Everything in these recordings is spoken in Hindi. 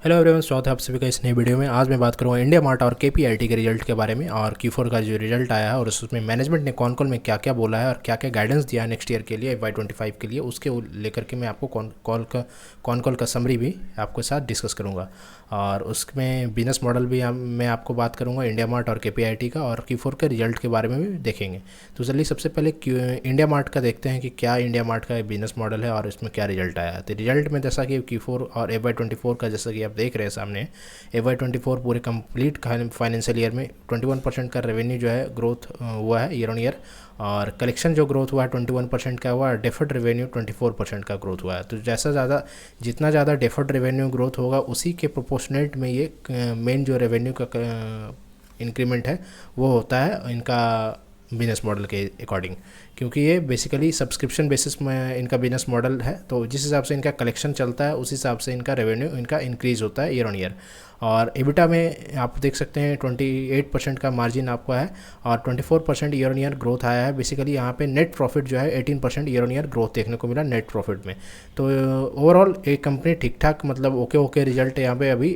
हेलो एवरीवन, स्वागत है आप सभी का इस नई वीडियो में। आज मैं बात करूँगा इंडिया मार्ट और केपीआईटी के रिजल्ट के बारे में और Q4 का जो रिजल्ट आया है और उसमें मैनेजमेंट ने कौन कौन में क्या क्या बोला है और क्या क्या गाइडेंस दिया है नेक्स्ट ईयर के लिए FY25 के लिए, उसके लेकर के मैं आपको कौन कॉल का समरी भी आपके साथ डिस्कस करूँगा। और उसमें बिजनेस मॉडल भी मैं आपको बात करूँगा इंडिया मार्ट और केपीआईटी का, और Q4 के रिजल्ट के बारे में भी देखेंगे। तो चलिए सबसे पहले इंडिया मार्ट का देखते हैं कि क्या इंडिया मार्ट का बिजनेस मॉडल है और इसमें क्या रिजल्ट आया है। तो रिजल्ट में जैसा कि Q4 और FY24 का जैसा कि आप देख रहे हैं सामने, FY24 पूरे कंप्लीट फाइनेंशियल ईयर में 21% का रेवेन्यू जो है ग्रोथ हुआ है ईयर ऑन ईयर, और कलेक्शन जो ग्रोथ हुआ है 21% का हुआ, डेफर्ड रेवेन्यू 24% का ग्रोथ हुआ है। तो जितना ज़्यादा डेफर्ड रेवेन्यू ग्रोथ होगा उसी के प्रोपोर्शनेट में ये मेन जो रेवेन्यू का इंक्रीमेंट है वो होता है इनका बिजनेस मॉडल के अकॉर्डिंग, क्योंकि ये बेसिकली सब्सक्रिप्शन बेसिस में इनका बिजनेस मॉडल है। तो जिस हिसाब से इनका कलेक्शन चलता है उस हिसाब से इनका रेवेन्यू इनका इंक्रीज़ होता है ईयर ऑन ईयर। और एबिटा में आप देख सकते हैं 28% का मार्जिन आपका है और 24% ईयर ऑन ईयर ग्रोथ आया है। बेसिकली यहाँ पे नेट प्रॉफिट जो है 18% ईयर ऑन ईयर ग्रोथ देखने को मिला नेट प्रॉफिट में। तो ओवरऑल एक कंपनी ठीक ठाक, मतलब ओके रिजल्ट यहाँ पे अभी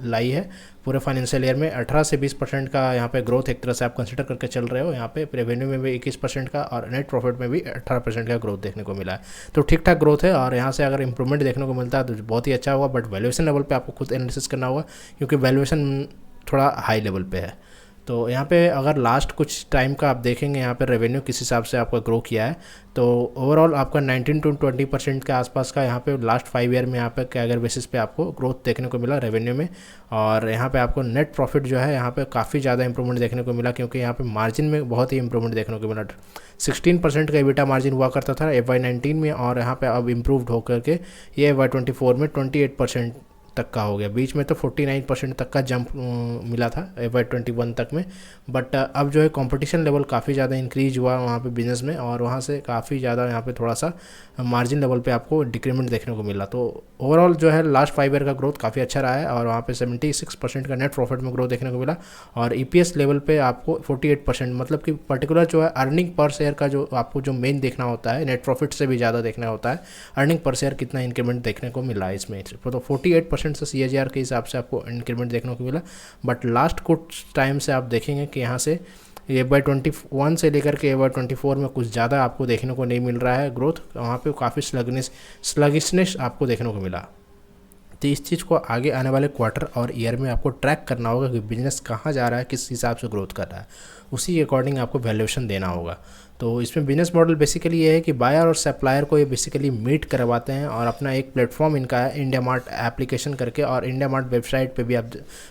लाई है। पूरे फाइनेंशियल ईयर में 18 से 20% का यहाँ पे ग्रोथ एक तरह से आप कंसिडर करके चल रहे हो। यहाँ पे रेवेन्यू में भी 21% का और नेट प्रॉफिट में भी 18% का ग्रोथ देखने को मिला है। तो ठीक ठाक ग्रोथ है, और यहाँ से अगर इंप्रूवमेंट देखने को मिलता है तो बहुत ही अच्छा होगा। बट वैल्यूएशन लेवल पे आपको खुद एनालिसिस करना होगा, क्योंकि वैल्यूएशन थोड़ा हाई लेवल पे है। तो यहाँ पे अगर लास्ट कुछ टाइम का आप देखेंगे यहाँ पे रेवेन्यू किस हिसाब से आपका ग्रो किया है, तो ओवरऑल आपका 19 to 20% के आसपास का यहाँ पे लास्ट 5 ईयर में यहाँ पे कैगर बेसिस पे आपको ग्रोथ देखने को मिला रेवेन्यू में। और यहाँ पे आपको नेट प्रॉफिट जो है यहाँ पे काफ़ी ज़्यादा इंप्रूवमेंट देखने को मिला, क्योंकि यहाँ पे मार्जिन में बहुत ही इंप्रूवमेंट देखने को मिला। 16% का एबिटा मार्जिन हुआ करता था FY19 में, और यहाँ पे अब इम्प्रूव्ड होकर के ये FY24 में 28% तक का हो गया। बीच में तो 49% तक का जंप मिला था FY21 तक में। बट अब जो है कंपटीशन लेवल काफ़ी ज़्यादा इंक्रीज हुआ वहाँ पे बिजनेस में, और वहाँ से काफ़ी ज़्यादा यहाँ पे थोड़ा सा मार्जिन लेवल पे आपको डिक्रीमेंट देखने को मिला। तो ओवरऑल जो है लास्ट 5 ईयर का ग्रोथ काफ़ी अच्छा रहा है, और वहाँ पे 76% का नेट प्रॉफिट में ग्रोथ देखने को मिला। और EPS लेवल पे आपको 48%, मतलब कि पर्टिकुलर जो है अर्निंग पर शेयर का जो आपको जो मेन देखना होता है, नेट प्रॉफिट से भी ज़्यादा देखना होता है अर्निंग पर शेयर कितना इंक्रीमेंट देखने को मिला है इसमें। तो 48% से CAGR के हिसाब से आपको इंक्रीमेंट देखने को मिला। बट लास्ट कुछ टाइम से आप देखेंगे कि यहाँ से FY21 से लेकर के FY24 में कुछ ज़्यादा आपको देखने को नहीं मिल रहा है ग्रोथ। वहाँ पे काफ़ी स्लगिशनेस आपको देखने को मिला। तो इस चीज़ को आगे आने वाले क्वार्टर और ईयर में आपको ट्रैक करना होगा कि बिजनेस कहाँ जा रहा है, किस हिसाब से ग्रोथ कर रहा है, उसी के अकॉर्डिंग आपको वैल्यूएशन देना होगा। तो इसमें बिजनेस मॉडल बेसिकली ये है कि बायर और सप्लायर को ये बेसिकली मीट करवाते हैं, और अपना एक प्लेटफॉर्म इनका है इंडिया मार्ट एप्लीकेशन करके। और इंडिया मार्ट वेबसाइट पे भी आप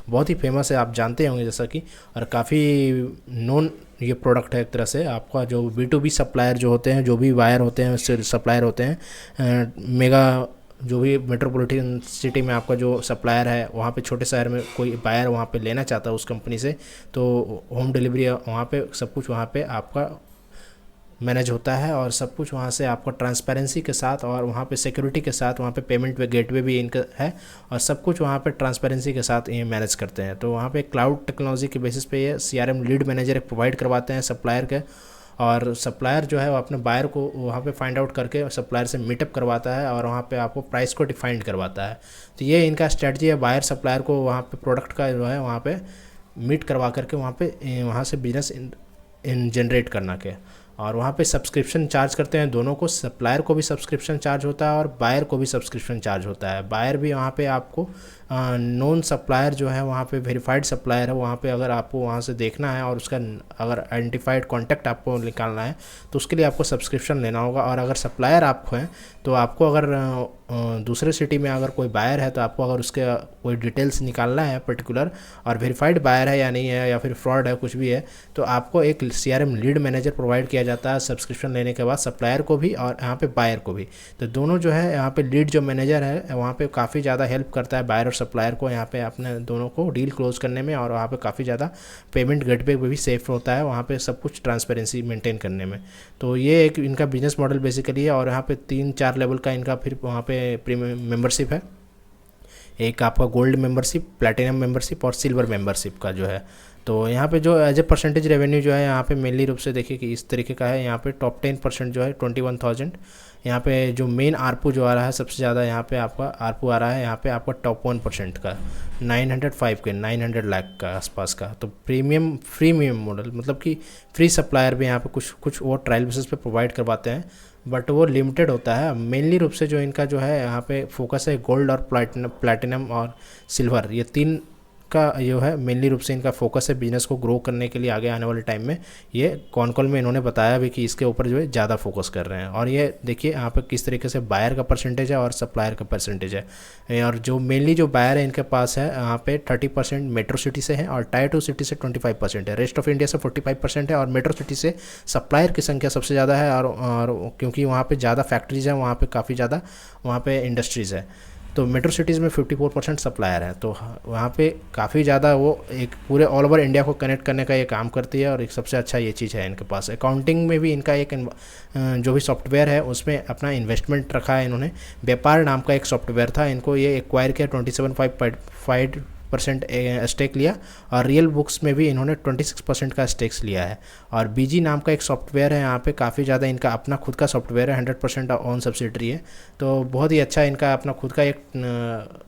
बहुत ही फेमस है, आप जानते होंगे जैसा कि, और काफ़ी नोन ये प्रोडक्ट है एक तरह से। आपका जो B2B सप्लायर जो होते हैं, जो भी बायर होते हैं, सप्लायर होते हैं, मेगा जो भी मेट्रोपॉलिटन सिटी में आपका जो सप्लायर है, वहाँ पे छोटे शहर में कोई बायर वहाँ पे लेना चाहता है उस कंपनी से, तो होम डिलीवरी वहाँ पे सब कुछ वहाँ पे आपका मैनेज होता है, और सब कुछ वहाँ से आपको ट्रांसपेरेंसी के साथ और वहाँ पे सिक्योरिटी के साथ, वहाँ पे पेमेंट वे गेटवे भी इनका है, और सब कुछ वहाँ पे ट्रांसपेरेंसी के साथ ये मैनेज करते हैं। तो वहाँ पे क्लाउड टेक्नोलॉजी के बेसिस पे ये CRM लीड मैनेजर प्रोवाइड करवाते हैं सप्लायर के, और सप्लायर जो है वो अपने बायर को वहाँ पे फाइंड आउट करके सप्लायर से मीटअप करवाता है, और वहाँ पे आपको प्राइस को डिफाइन करवाता है। तो ये इनका स्ट्रेटजी है, बायर सप्लायर को वहाँ पे प्रोडक्ट का जो है वहाँ पे मीट करवा करके वहाँ से बिजनेस इन जनरेट करना के। और वहाँ पे सब्सक्रिप्शन चार्ज करते हैं दोनों को, सप्लायर को भी सब्सक्रिप्शन चार्ज होता है और बायर को भी सब्सक्रिप्शन चार्ज होता है। बायर भी वहाँ पे आपको नॉन सप्लायर जो है वहाँ पे वेरीफाइड सप्लायर है, वहाँ पे अगर आपको वहाँ से देखना है और उसका अगर आइडेंटिफाइड कॉन्टैक्ट आपको निकालना है तो उसके लिए आपको सब्सक्रिप्शन लेना होगा। और अगर सप्लायर आप हैं तो आपको अगर दूसरे सिटी में अगर कोई बायर है तो आपको अगर उसके कोई डिटेल्स निकालना है पर्टिकुलर, और वेरीफाइड बायर है या नहीं है, या फिर फ्रॉड है कुछ भी है, तो आपको एक CRM लीड मैनेजर प्रोवाइड किया जाता है सब्सक्रिप्शन लेने के बाद, सप्लायर को भी और यहाँ पे बायर को भी। तो दोनों जो है यहाँ पे लीड जो मैनेजर है वहाँ पे काफ़ी ज़्यादा हेल्प करता है बायर और सप्लायर को यहाँ पे अपने दोनों को डील क्लोज करने में, और वहाँ पे काफ़ी ज़्यादा पेमेंट गेटवे भी सेफ होता है, वहाँ पे सब कुछ ट्रांसपेरेंसी मेंटेन करने में। तो ये एक इनका बिजनेस मॉडल बेसिकली है। और यहाँ पे 3-4 लेवल का इनका फिर वहाँ पे प्रीमियम मेंबरशिप है, एक आपका गोल्ड मेंबरशिप, प्लैटिनम मेंबरशिप और सिल्वर मेंबरशिप का जो है। तो यहाँ पे जो एज ए परसेंटेज रेवेन्यू जो है यहाँ पे मेनली रूप से देखिए कि इस तरीके का है। यहाँ पे टॉप 10% जो है 21,000, यहाँ पे जो मेन आरपू जो आ रहा है सबसे ज़्यादा यहाँ पे आपका आरपू आ रहा है यहाँ पे आपका टॉप 1% का 905 के 900 लाख का आसपास का। तो प्रीमियम मॉडल मतलब कि फ्री सप्लायर भी यहाँ पे कुछ कुछ वो ट्रायल बेसिस पे प्रोवाइड करवाते हैं, बट वो लिमिटेड होता है। मेनली रूप से जो इनका जो है यहाँ पे फोकस है गोल्ड और प्लैटिनम और सिल्वर, ये तीन का जो है मेनली रूप से इनका फोकस है बिजनेस को ग्रो करने के लिए आगे आने वाले टाइम में। ये कॉल में इन्होंने बताया भी कि इसके ऊपर जो है ज़्यादा फोकस कर रहे हैं। और ये देखिए यहाँ पे किस तरीके से बायर का परसेंटेज है और सप्लायर का परसेंटेज है। और जो मेनली जो बायर है इनके पास है यहाँ पे 30% मेट्रो सिटी से है और टायर 2 सिटी से 25% है, रेस्ट ऑफ इंडिया से 45% है और मेट्रो सिटी से सप्लायर की संख्या सबसे ज़्यादा है। और क्योंकि वहाँ पर ज़्यादा फैक्ट्रीज हैं, वहाँ पर काफ़ी ज़्यादा वहाँ पर इंडस्ट्रीज़ है, तो मेट्रो सिटीज़ में 54% सप्लायर है। तो वहाँ पे काफ़ी ज़्यादा वो एक पूरे ऑल ओवर इंडिया को कनेक्ट करने का ये काम करती है। और एक सबसे अच्छा ये चीज़ है इनके पास। अकाउंटिंग में भी इनका एक जो भी सॉफ्टवेयर है उसमें अपना इन्वेस्टमेंट रखा है इन्होंने। व्यापार नाम का एक सॉफ्टवेयर था, इनको ये एक्वायर किया, 27.5% स्टेक लिया। और रियल बुक्स में भी इन्होंने 26% का स्टेक्स लिया है। और बीजी नाम का एक सॉफ्टवेयर है, यहाँ पे काफ़ी ज़्यादा इनका अपना खुद का सॉफ्टवेयर है, 100% ऑन सब्सिडरी है। तो बहुत ही अच्छा इनका अपना खुद का एक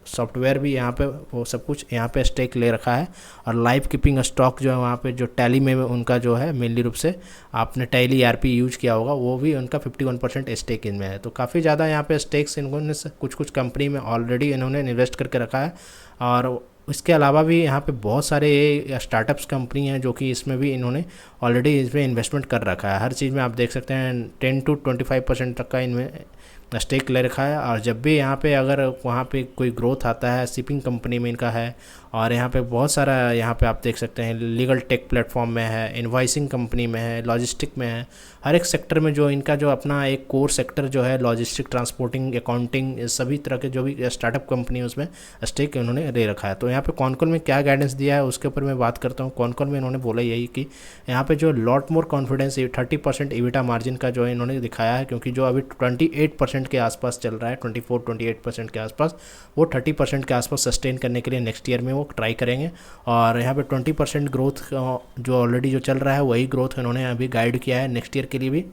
सॉफ्टवेयर भी यहाँ पे वो सब कुछ यहाँ पे स्टेक ले रखा है। और लाइव कीपिंग स्टॉक जो है वहाँ पे जो टैली में उनका जो है मेनली रूप से आपने टैली ERP यूज किया होगा, वो भी उनका 51% स्टेक इनमें है। तो काफ़ी ज़्यादा यहाँ पे स्टेक्स इन्होंने कुछ कंपनी में ऑलरेडी इन्होंने इन्वेस्ट करके रखा है। और इसके अलावा भी यहाँ पे बहुत सारे स्टार्टअप्स कंपनी हैं जो कि इसमें भी इन्होंने ऑलरेडी इसमें इन्वेस्टमेंट कर रखा है। हर चीज़ में आप देख सकते हैं 10 to 25% तक का इनमें स्टेक ले रखा है। और जब भी यहाँ पे अगर वहाँ पे कोई ग्रोथ आता है, शिपिंग कंपनी में इनका है। और यहाँ पे बहुत सारा यहाँ पे आप देख सकते हैं लीगल टेक प्लेटफॉर्म में है, इनवॉइसिंग कंपनी में है, लॉजिस्टिक में है। हर एक सेक्टर में जो इनका जो अपना एक कोर सेक्टर जो है लॉजिस्टिक, ट्रांसपोर्टिंग, अकाउंटिंग, सभी तरह के जो भी स्टार्टअप कंपनी है उसमें स्टेक उन्होंने ले रखा है। तो यहाँ पे कॉल में क्या गाइडेंस दिया है उसके ऊपर मैं बात करता हूँ। कॉल में इन्होंने बोला यही कि यहाँ पे जो lot more confidence 30% EBITDA margin का जो है इन्होंने दिखाया है, क्योंकि जो अभी 28% के आसपास चल रहा है, 24-28% के आसपास, वो 30% के आसपास सस्टेन करने के लिए नेक्स्ट ईयर में वो ट्राई करेंगे। और यहाँ पे 20% ग्रोथ जो ऑलरेडी जो चल रहा है वही ग्रोथ इन्होंने अभी गाइड किया है नेक्स्ट ईयर के लिए भी।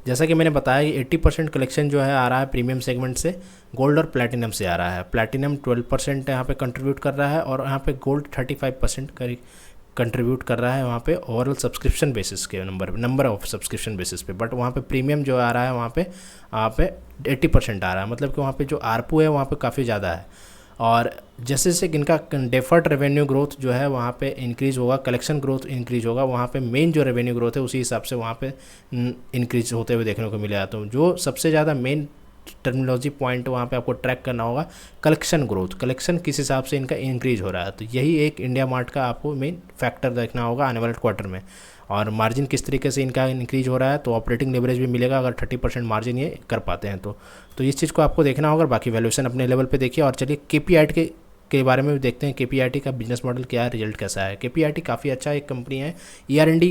जैसा कि मैंने बताया कि 80% कलेक्शन जो है आ रहा है प्रीमियम सेगमेंट से, गोल्ड और प्लैटिनम से आ रहा है। प्लैटिनम 12% यहाँ पे कंट्रीब्यूट कर रहा है और यहाँ पे गोल्ड 35% करीब कंट्रीब्यूट कर रहा है वहाँ पे ओवरऑल सब्सक्रिप्शन बेसिस के नंबर ऑफ सब्सक्रिप्शन बेसिस पे। बट वहाँ पे प्रीमियम जो आ रहा है वहाँ पे 80% आ रहा है, मतलब कि वहाँ पे जो आरपू है वहाँ पे काफ़ी ज़्यादा है। और जैसे जैसे इनका डेफर्ड रेवेन्यू ग्रोथ जो है वहाँ पे इंक्रीज़ होगा, कलेक्शन ग्रोथ इंक्रीज़ होगा, वहाँ पे मेन जो रेवेन्यू ग्रोथ है उसी हिसाब से वहाँ पे इंक्रीज होते हुए देखने को मिलेगा। तो जो सबसे ज़्यादा मेन टर्मिनोलॉजी पॉइंट वहाँ पे आपको ट्रैक करना होगा कलेक्शन ग्रोथ, कलेक्शन किस हिसाब से इनका इंक्रीज हो रहा है। तो यही एक इंडिया मार्ट का आपको मेन फैक्टर देखना होगा आने वाले क्वार्टर में। और मार्जिन किस तरीके से इनका इंक्रीज हो रहा है, तो ऑपरेटिंग लेवरेज भी मिलेगा अगर 30% मार्जिन ये कर पाते हैं तो इस चीज़ को आपको देखना होगा। बाकी वैल्यूएशन अपने लेवल पे देखिए। और चलिए KPIT के बारे में भी देखते हैं, KPIT का बिजनेस मॉडल क्या है, रिजल्ट कैसा है। KPIT काफ़ी अच्छा एक कंपनी है, ER&D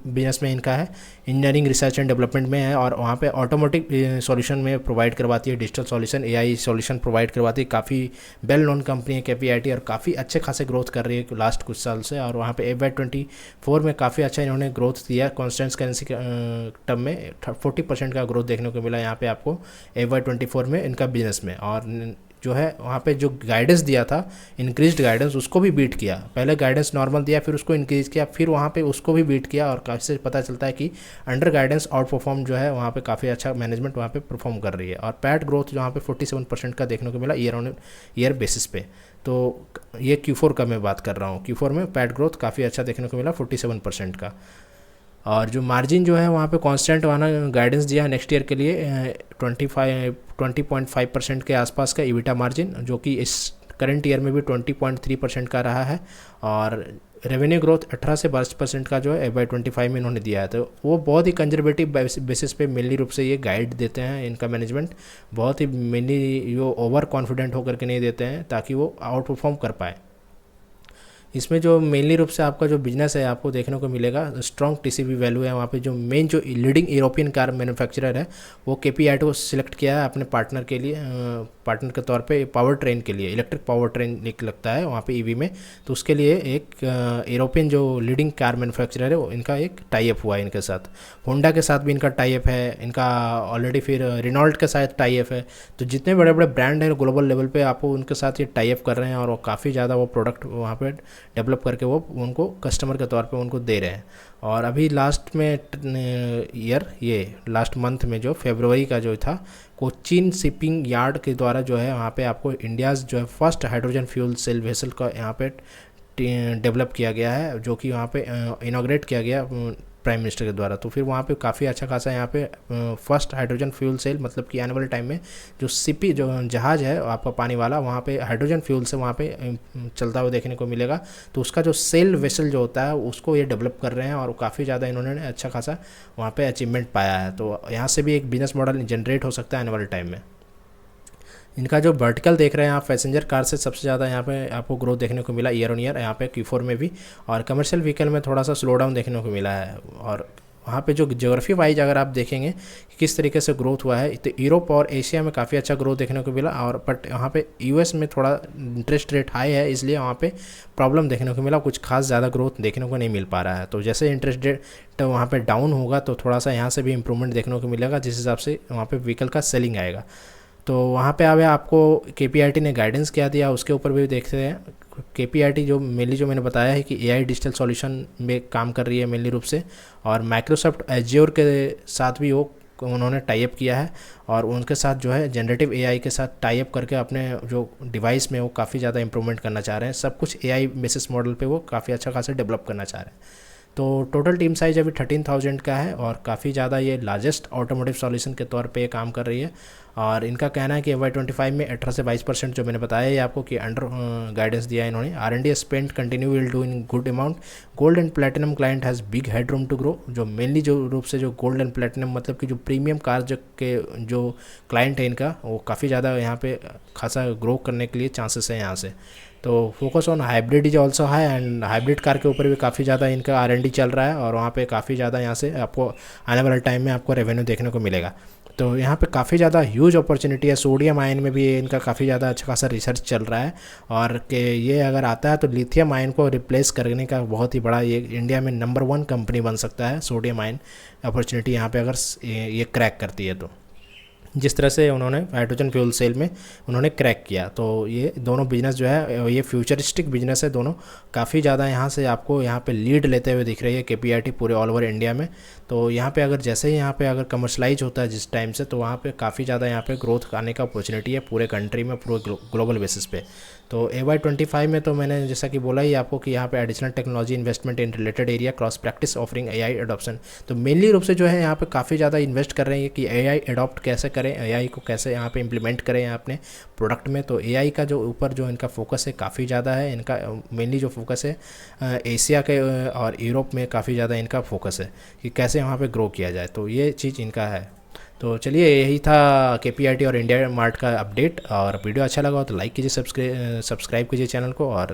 बिजनेस में इनका है, इंजीनियरिंग रिसर्च एंड डेवलपमेंट में है। और वहाँ पे ऑटोमोटिव सॉल्यूशन में प्रोवाइड करवाती है, digital solution, AI solution provide करवाती है। काफ़ी वेल नोन कंपनी है KPIT और काफ़ी अच्छे खासे ग्रोथ कर रही है लास्ट कुछ साल से। और वहाँ पे FY24 में काफ़ी अच्छा इन्होंने ग्रोथ दिया, कॉन्स्टेंट करेंसी टर्म में 40% का ग्रोथ देखने को मिला यहाँ पे आपको FY24 में इनका बिजनेस में। और जो है वहाँ पे जो गाइडेंस दिया था, इंक्रीज्ड गाइडेंस, उसको भी बीट किया। पहले गाइडेंस नॉर्मल दिया, फिर उसको इंक्रीज किया, फिर वहाँ पे उसको भी बीट किया। और काफ़ी से पता चलता है कि अंडर गाइडेंस आउट परफॉर्म जो है वहाँ पे काफ़ी अच्छा मैनेजमेंट वहाँ पे परफॉर्म कर रही है। और पैट ग्रोथ जो वहाँ पे 47% का देखने को मिला ईयर बेसिस पे। तो ये Q4 का मैं बात कर रहा हूँ, Q4 में पैट ग्रोथ काफ़ी अच्छा देखने को मिला 47% का। और जो मार्जिन जो है वहाँ पे कांस्टेंट वाला गाइडेंस दिया है नेक्स्ट ईयर के लिए 20.5% के आसपास का EBITDA मार्जिन, जो कि इस करंट ईयर में भी 20.3% का रहा है। और रेवेन्यू ग्रोथ 18 से 22% का जो है FY25 में इन्होंने दिया है। तो वो बहुत ही कंजर्वेटिव बेसिस पे मेनली रूप से ये गाइड देते हैं इनका मैनेजमेंट, बहुत ही मेनली वो ओवर कॉन्फिडेंट होकर के नहीं देते हैं ताकि वो आउट परफॉर्म कर पाए। इसमें जो मेनली रूप से आपका जो बिजनेस है आपको देखने को मिलेगा, स्ट्रॉन्ग टीसीवी वैल्यू है। वहाँ पे जो मेन जो लीडिंग यूरोपियन कार मैन्युफैक्चरर है वो केपीआईटी को सिलेक्ट किया है अपने पार्टनर के लिए, पार्टनर के तौर पे पावर ट्रेन के लिए, इलेक्ट्रिक पावर ट्रेन लगता है वहाँ पे ईवी में। तो उसके लिए एक यूरोपियन जो लीडिंग कार मैन्युफैक्चरर है वो इनका एक टाई अप हुआ है इनके साथ। होंडा के साथ भी इनका टाई अप है, इनका ऑलरेडी फिर रिनॉल्ट के साथ टाई अप है। तो जितने बड़े बड़े ब्रांड हैं ग्लोबल लेवल पे आपको उनके साथ ये टाई अप कर रहे हैं और वो काफ़ी ज़्यादा वो प्रोडक्ट वहाँ पे डेवलप करके वो उनको कस्टमर के तौर पे उनको दे रहे हैं। और अभी लास्ट में लास्ट मंथ में जो फरवरी का जो था, कोचीन शिपिंग यार्ड के द्वारा जो है वहाँ पे आपको इंडियाज़ जो है first hydrogen fuel cell vessel का यहाँ पे डेवलप किया गया है, जो कि वहाँ पे इनॉग्रेट किया गया प्राइम मिनिस्टर के द्वारा। तो फिर वहाँ पे काफ़ी अच्छा खासा यहाँ पे फर्स्ट हाइड्रोजन फ्यूल सेल, मतलब कि आने वाले टाइम में जो सीपी जो जहाज़ है आपका पानी वाला वहाँ पे हाइड्रोजन फ्यूल से वहाँ पे चलता हुआ देखने को मिलेगा। तो उसका जो सेल वेसल जो होता है उसको ये डेवलप कर रहे हैं और काफ़ी ज़्यादा इन्होंने अच्छा खासा वहाँ पर अचीवमेंट पाया है। तो यहाँ से भी एक बिजनेस मॉडल जनरेट हो सकता है आने वाले टाइम में। इनका जो वर्टिकल देख रहे हैं आप, पैसेंजर कार से सबसे ज़्यादा यहाँ पे आपको ग्रोथ देखने को मिला ईयर ऑन ईयर यहाँ पे Q4 में भी, और कमर्शियल व्हीकल में थोड़ा सा स्लो डाउन देखने को मिला है। और वहाँ पे जो ज्योग्राफी वाइज अगर आप देखेंगे कि किस तरीके से ग्रोथ हुआ है, तो यूरोप और एशिया में काफ़ी अच्छा ग्रोथ देखने को मिला। और बट यहाँ पे यूएस में थोड़ा इंटरेस्ट रेट हाई है, इसलिए वहाँ पे प्रॉब्लम देखने को मिला, कुछ खास ज़्यादा ग्रोथ देखने को नहीं मिल पा रहा है। तो जैसे इंटरेस्ट रेट तो वहाँ पे डाउन होगा तो थोड़ा सा यहाँ से भी इम्प्रूवमेंट देखने को मिलेगा, जिस हिसाब से वहाँ पे व्हीकल का सेलिंग आएगा। तो वहाँ पे अब आपको केपीआईटी ने गाइडेंस क्या दिया उसके ऊपर भी देखते हैं। केपीआईटी जो मेनली जो मैंने बताया है कि एआई डिजिटल सॉल्यूशन में काम कर रही है मेनली रूप से, और माइक्रोसॉफ्ट एज्योर के साथ भी वो उन्होंने टाई अप किया है, और उनके साथ जो है जनरेटिव एआई के साथ टाई अप करके अपने जो डिवाइस में वो काफ़ी ज़्यादा इंप्रूवमेंट करना चाह रहे हैं। सब कुछ एआई बेसिस मॉडल पे वो काफ़ी अच्छा खासा डेवलप करना चाह रहे हैं। तो टोटल टीम साइज अभी 13,000 का है और काफ़ी ज़्यादा ये लार्जेस्ट ऑटोमोटिव सॉल्यूशन के तौर पे ये काम कर रही है। और इनका कहना है कि FY25 में 18 से 22% जो मैंने बताया है आपको कि अंडर गाइडेंस दिया है इन्होंने। R&D spend continue will do in good amount. Gold and platinum client has big head room to grow. जो मेनली जो रूप से जो गोल्ड एंड प्लेटिनम मतलब कि जो प्रीमियम कार जो क्लाइंट है इनका, वो काफ़ी ज़्यादा यहाँ पे खासा ग्रो करने के लिए चांसेस हैं यहाँ से। तो focus on hybrid is also है, एंड हाइब्रिड कार के ऊपर भी काफ़ी ज़्यादा इनका R&D चल रहा है, और वहाँ पे काफ़ी ज़्यादा यहाँ से आपको आने वाले टाइम में आपको रेवेन्यू देखने को मिलेगा। तो यहाँ पे काफ़ी ज़्यादा ह्यूज अपॉर्चुनिटी है। सोडियम आयन में भी इनका काफ़ी ज़्यादा अच्छा खासा रिसर्च चल रहा है, और कि ये अगर आता है तो लिथियम आयन को रिप्लेस करने का बहुत ही बड़ा ये इंडिया में नंबर 1 कंपनी बन सकता है। सोडियम आयन अपॉर्चुनिटी यहाँ पे अगर ये क्रैक करती है तो, जिस तरह से उन्होंने हाइड्रोजन फ्यूल सेल में उन्होंने क्रैक किया। तो ये दोनों बिजनेस जो है ये फ्यूचरिस्टिक बिजनेस है, दोनों काफ़ी ज़्यादा यहाँ से आपको यहाँ पे लीड लेते हुए दिख रही है केपीआईटी पूरे ऑल ओवर इंडिया में। तो यहाँ पे अगर जैसे ही यहाँ पे अगर कमर्शलाइज होता है जिस टाइम से, तो वहाँ पे काफ़ी ज़्यादा यहाँ पे ग्रोथ आने का अपॉर्चुनिटी है पूरे कंट्री में, पूरे ग्लोबल बेसिस पे। तो FY25 में तो मैंने जैसा कि बोला ही आपको कि यहाँ पे additional technology investment in related area cross practice offering AI adoption. तो मेनली रूप से जो है यहाँ पे काफ़ी ज़्यादा इन्वेस्ट कर रहे हैं कि एआई एडॉप्ट कैसे करें, एआई को कैसे यहाँ पे इम्प्लीमेंट करें अपने प्रोडक्ट में। तो एआई का जो ऊपर जो इनका फोकस है काफ़ी ज़्यादा है। इनका मेनली जो फोकस है एशिया के और यूरोप में काफ़ी ज़्यादा इनका फोकस है कि कैसे वहाँ पे ग्रो किया जाए। तो ये चीज़ इनका है। तो चलिए यही था केपीआईटी और इंडिया मार्ट का अपडेट, और वीडियो अच्छा लगा हो तो लाइक कीजिए, सब्सक्राइब कीजिए चैनल को, और